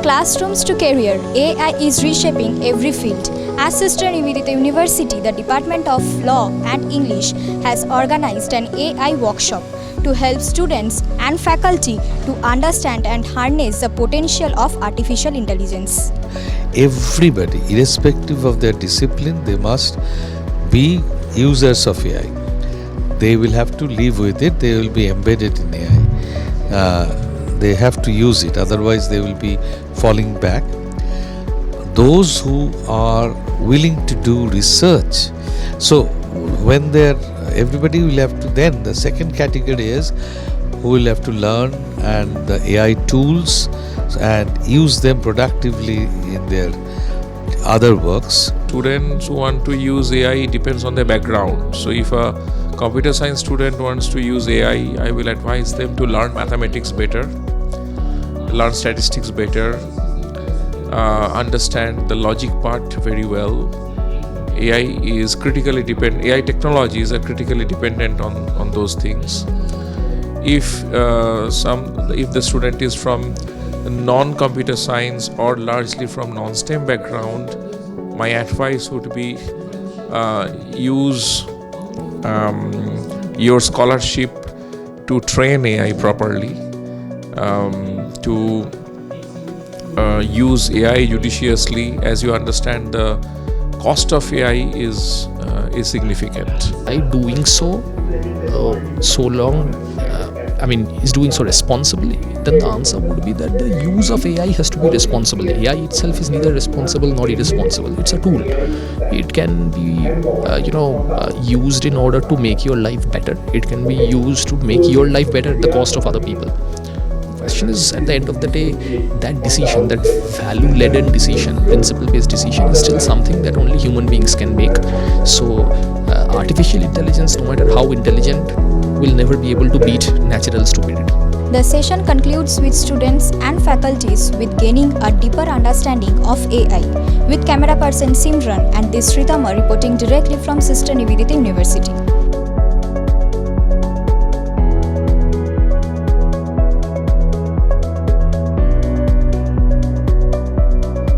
classrooms to career, AI is reshaping every field. At Sister Nivedita University, the Department of Law and English has organized an AI workshop to help students and faculty to understand and harness the potential of artificial intelligence. Everybody, irrespective of their discipline, they must be users of AI. They will have to live with it, they will be embedded in AI. They have to use it, otherwise they will be falling back. Those who are willing to do research, so when everybody will have to, then the second category is who will have to learn and the AI tools and use them productively in their other works. Students who want to use AI depends on their background. So if a computer science student wants to use AI, I will advise them to learn mathematics better, learn statistics better, understand the logic part very well. AI technologies are critically dependent on those things. If the student is from non-computer science or largely from non-STEM background, my advice would be use your scholarship to train AI properly, to use AI judiciously, as you understand the cost of AI is significant. By doing so is doing so responsibly, then the answer would be that the use of AI has to be responsible. AI itself is neither responsible nor irresponsible. It's a tool. It can be used in order to make your life better. It can be used to make your life better at the cost of other people. The question is, at the end of the day, that decision, that value-laden decision, principle-based decision, is still something that only human beings can make. So artificial intelligence, no matter how intelligent, will never be able to beat natural stupidity. The session concludes with students and faculties with gaining a deeper understanding of AI, with camera person Simran and this Sritama reporting directly from Sister Nivedita University.